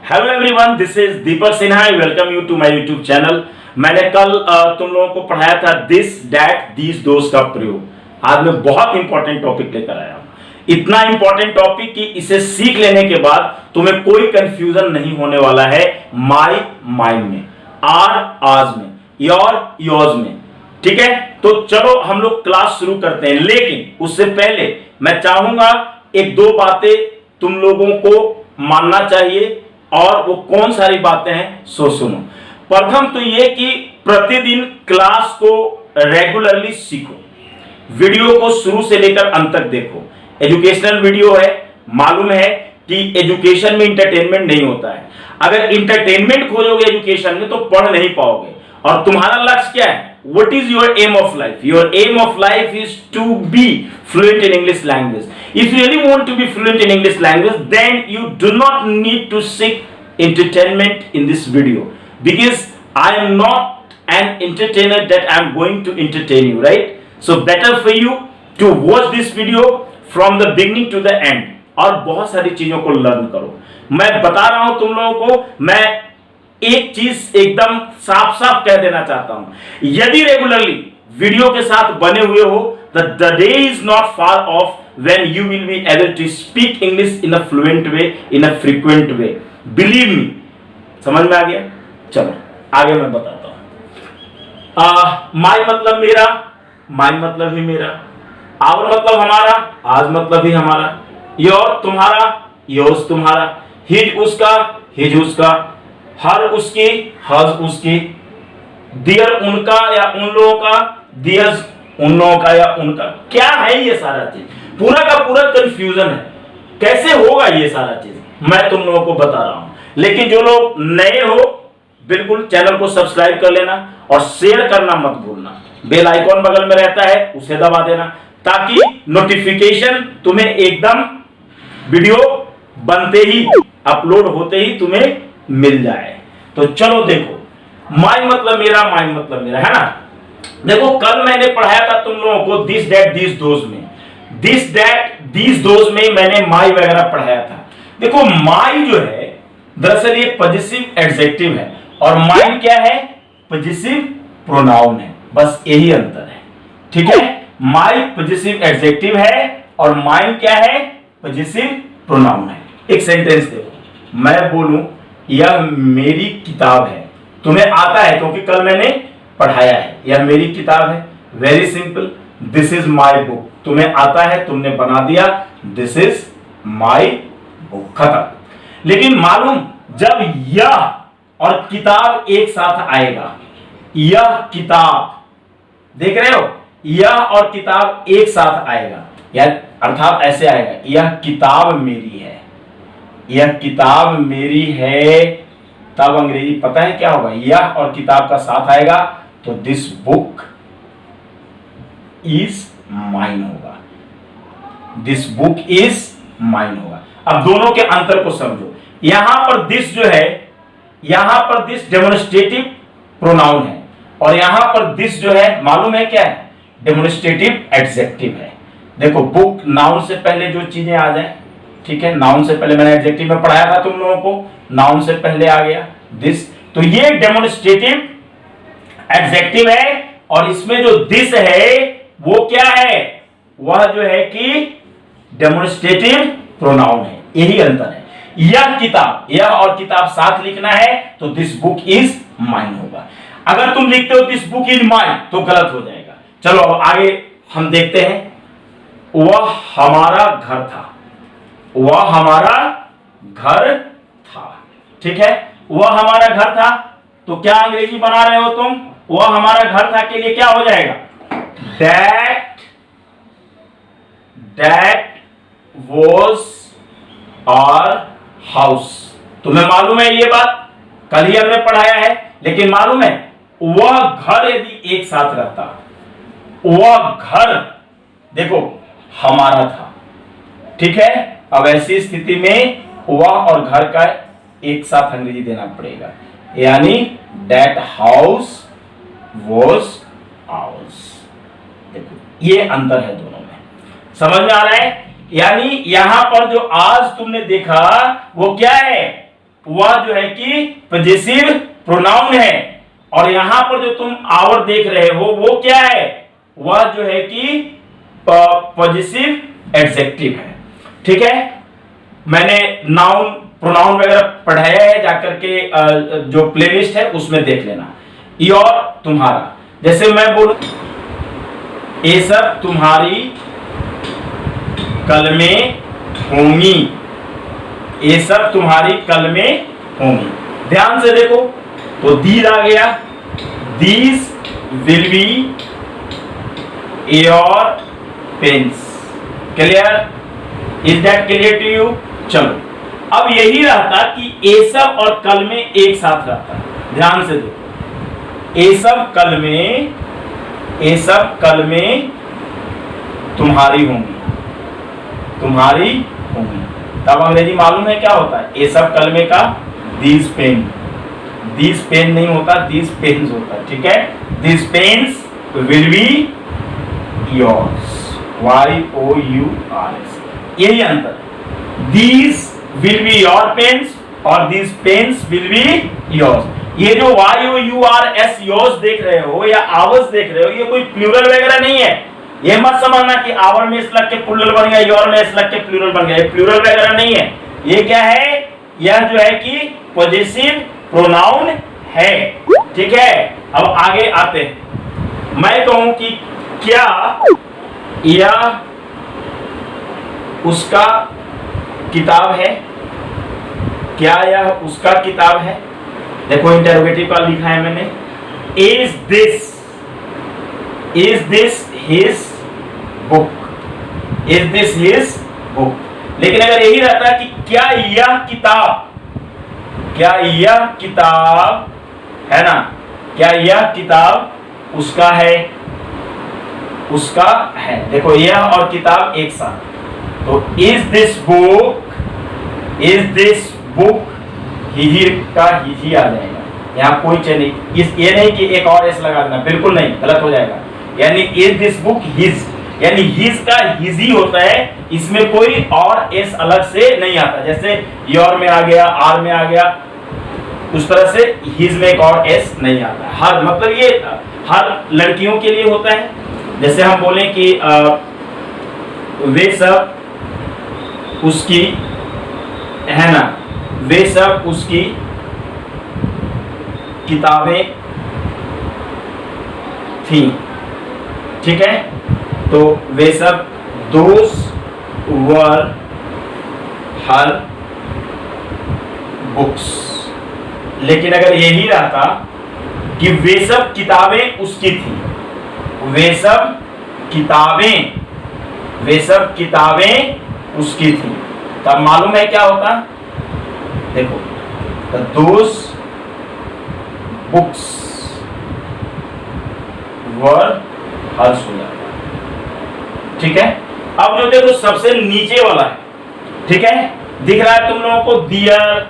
Hello everyone, this is Deepak Sinha. I welcome you to my YouTube channel. मैंने कल तुम लोगों को पढ़ाया था दिस दैट दीज दोस का प्रयोग। आज मैं बहुत इंपॉर्टेंट टॉपिक लेकर आया हूं। इतना इंपॉर्टेंट टॉपिक कि इसे सीख लेने के बाद तुम्हें कोई कंफ्यूजन नहीं होने वाला है। माई माइंड में, आज में, योर्स में। ठीक है, तो चलो हम लोग क्लास शुरू करते हैं। लेकिन उससे पहले मैं चाहूंगा एक दो बातें तुम लोगों को मानना चाहिए, और वो कौन सारी बातें हैं सो सुनो। प्रथम तो ये कि प्रतिदिन क्लास को रेगुलरली सीखो, वीडियो को शुरू से लेकर अंत तक देखो। एजुकेशनल वीडियो है, मालूम है कि एजुकेशन में इंटरटेनमेंट नहीं होता है। अगर इंटरटेनमेंट खोजोगे एजुकेशन में तो पढ़ नहीं पाओगे। और तुम्हारा लक्ष्य क्या है? What is your aim of life? Your aim of life is to be fluent in English language. If you really want to be fluent in English language, then you do not need to seek entertainment in this video, because I am not an entertainer that I am going to entertain you, right? So better for you to watch this video from the beginning to the end, और बहुत सारी चीजों को learn करो। मैं बता रहा हूं तुम लोगों को, मैं एक चीज एकदम साफ साफ कह देना चाहता हूं, यदि रेगुलरली वीडियो के साथ बने हुए हो, the day is not far off when you will be able to speak English in a fluent way, in a frequent way. Believe me, समझ में आ गया? चलो आगे मैं बताता हूं। माई मतलब मेरा, माई मतलब ही मेरा, आवर मतलब हमारा, आज मतलब ही हमारा, योर तुम्हारा, योर्स तुम्हारा, हिज उसका, हिज उसका, हर उसकी, हज उसकी, दियर उनका या उन लोगों का, दियर्स उन लोगों का या उनका। क्या है ये सारा चीज? पूरा का पूरा कंफ्यूजन है। कैसे होगा ये सारा चीज, मैं तुम लोगों को बता रहा हूं। लेकिन जो लोग नए हो, बिल्कुल चैनल को सब्सक्राइब कर लेना और शेयर करना मत भूलना। बेल आइकॉन बगल में रहता है, उसे दबा देना, ताकि नोटिफिकेशन तुम्हें एकदम वीडियो बनते ही, अपलोड होते ही तुम्हें मिल जाए। तो चलो देखो, माई मतलब मेरा, माई मतलब मेरा, है ना। देखो कल मैंने पढ़ाया था तुम लोगों को दिस दैट दीज दोस में, दिस दैट दीज दोस में मैंने माई वगैरह पढ़ाया था। देखो माई जो है दरअसल ये पॉजिटिव एडजेक्टिव है, और माई क्या है? पॉजिटिव प्रोनाउन है। बस यही अंतर है। ठीक है, माई पॉजिटिव एडजेक्टिव है और माई क्या है? पॉजिटिव प्रोनाउन है। एक सेंटेंस देखो, मैं बोलूं यह मेरी किताब है, तुम्हें आता है क्योंकि कल मैंने पढ़ाया है। यह मेरी किताब है, very simple. This is my book, तुम्हें आता है, तुमने बना दिया, दिस इज माई बुक, खत्म। लेकिन मालूम, जब यह और किताब एक साथ आएगा, यह किताब, देख रहे हो, यह और किताब एक साथ आएगा, या अर्थात ऐसे आएगा, यह किताब मेरी है, यह किताब मेरी है, तब अंग्रेजी पता है क्या होगा? यह और किताब का साथ आएगा तो दिस बुक इज माइन होगा, दिस बुक इज माइन होगा। अब दोनों के अंतर को समझो। यहां पर दिस जो है, यहां पर दिस डेमोन्स्ट्रेटिव प्रोनाउन है, और यहां पर दिस जो है मालूम है क्या है? डेमोन्स्ट्रेटिव एडजेक्टिव है। देखो बुक नाउन से पहले जो चीजें आ जाए, ठीक है, नाउन से पहले मैंने एडजेक्टिव में पढ़ाया था तुम लोगों को, नाउन से पहले आ गया दिस, तो ये डेमोन्स्ट्रेटिव एडजेक्टिव है। और इसमें जो दिस है वो क्या है? वह जो है कि डेमोन्स्ट्रेटिव प्रोनाउन है। यही अंतर है। यह किताब, यह और किताब साथ लिखना है तो दिस बुक इज माइन होगा। अगर तुम लिखते हो दिस बुक इज माइन तो गलत हो जाएगा। चलो अब आगे हम देखते हैं। वह हमारा घर था, वह हमारा घर था, ठीक है, वह हमारा घर था, तो क्या अंग्रेजी बना रहे हो तुम? वह हमारा घर था के लिए क्या हो जाएगा? That was our house. तुम्हें मालूम है ये बात, कल ही हमने पढ़ाया है। लेकिन मालूम है, वह घर यदि एक साथ रहता, वह घर देखो हमारा था, ठीक है। अब ऐसी स्थिति में वह और घर का एक साथ अंग्रेजी देना पड़ेगा, यानी दैट हाउस वॉज आवर्स। देखो ये अंतर है दोनों में, समझ में आ रहा है? यानी यहां पर जो आज तुमने देखा वो क्या है? वह जो है कि पॉजेसिव प्रोनाउन है। और यहां पर जो तुम आवर देख रहे हो वो क्या है, वह जो है कि पॉजेसिव एडजेक्टिव है। ठीक है, मैंने नाउन प्रोनाउन वगैरह पढ़ाया है, जाकर के जो प्लेलिस्ट है उसमें देख लेना। योर तुम्हारा, जैसे मैं बोलूं ये सब तुम्हारी कलमें होंगी, ये सब तुम्हारी कलमें होंगी। ध्यान से देखो तो दीज आ गया, these will be your pens. Clear, is that clear to you? चलो अब यही रहता कि ये सब और कल में एक साथ रहता है। ध्यान से देखो, ये सब कल में तुम्हारी होंगी, तुम्हारी होंगी। तब अंग्रेजी मालूम है क्या होता है, ये सब कल में का दीज पेन नहीं होता, दीज पेन्स होता है। ठीक है, these pens will be yours, YOURS, यही अंतर। These will be your pens और these pens will be yours. ये जो YOURS योर्स देख रहे हो या आवर्स देख रहे हो, ये कोई प्लूरल वगैरह नहीं है। ये मत समझना कि आवर में इस लग के प्लूरल बन गया, योर में इस लग के प्लूरल बन गया, ये प्लूरल वगैरह नहीं है। ये क्या है, यह जो है कि पॉजेसिव प्रोनाउन है। ठीक है, अब आगे आते हैं। मैं कहूं कि क्या यह उसका किताब है, क्या यह उसका किताब है? देखो इंटरोगेटिव का लिखा है मैंने, is this his book, is this his book. लेकिन अगर यही रहता कि क्या यह किताब है ना, क्या यह किताब उसका है, उसका है। देखो यह और किताब एक साथ, तो इज दिस बुक ही का ही आ जाएगा। यहाँ कोई चीज नहीं, ये नहीं कि एक और एस लगा देना, बिल्कुल नहीं, गलत हो जाएगा। यानी इज दिस बुक हिज, यानी हिज का हिज ही होता है, इसमें कोई और एस अलग से नहीं आता। जैसे योर में आ गया, आर में आ गया, उस तरह से हिज में एक और एस नहीं आता। हर मतलब ये हर लड़कियों के लिए होता है। जैसे हम बोले कि वे सब उसकी, है ना, वे सब उसकी किताबें थी। ठीक है, तो वे सब दोस वर हर बुक्स। लेकिन अगर यही रहता कि वे सब किताबें उसकी थी, वे सब किताबें उसकी थी, तब मालूम है क्या होता? देखो, दोस बुक्स वर हर्स हो जाता। ठीक है, अब जो देखो सबसे नीचे वाला है, ठीक है, दिख रहा है तुम लोगों को दियर,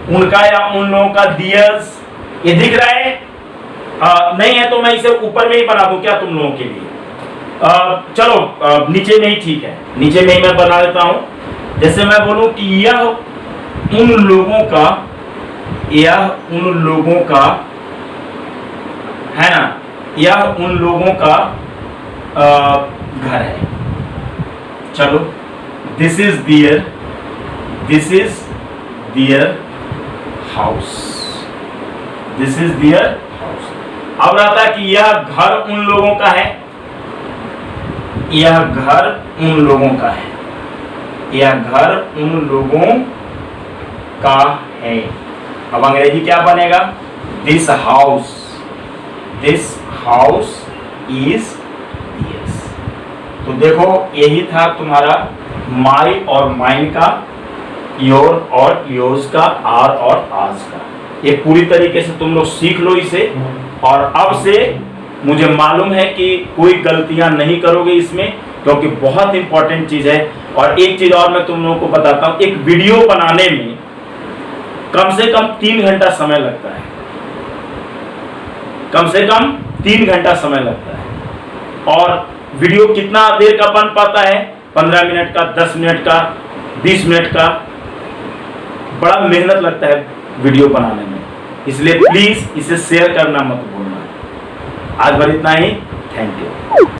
उनका या उन लोगों का दियर्स, ये दिख रहा है? नहीं है तो मैं इसे ऊपर में ही बना दूं क्या तुम लोगों के लिए? चलो नीचे में ही ठीक है, नीचे में ही मैं बना देता हूं। जैसे मैं बोलूं कि यह उन लोगों का है ना, यह उन लोगों का घर है। चलो, this is their house, this is their house. अब रहता है कि यह घर उन लोगों का है, यह घर उन लोगों का है, यह घर उन लोगों का है। अब अंग्रेजी क्या बनेगा? This house is theirs. तो देखो यही था तुम्हारा माई और माइन का, योर और योर्स का, आर और आर्स का। ये पूरी तरीके से तुम लोग सीख लो इसे, और अब से मुझे मालूम है कि कोई गलतियां नहीं करोगे इसमें, क्योंकि बहुत इंपॉर्टेंट चीज है। और एक चीज और मैं तुम लोगों को बताता हूं, एक वीडियो बनाने में कम से कम 3 घंटा समय लगता है, कम से कम 3 घंटा समय लगता है। और वीडियो कितना देर का बन पाता है? 15 मिनट का, 10 मिनट का, 20 मिनट का। बड़ा मेहनत लगता है वीडियो बनाने में, इसलिए प्लीज इसे शेयर करना मत भूलना। आज भर इतना ही। Thank you.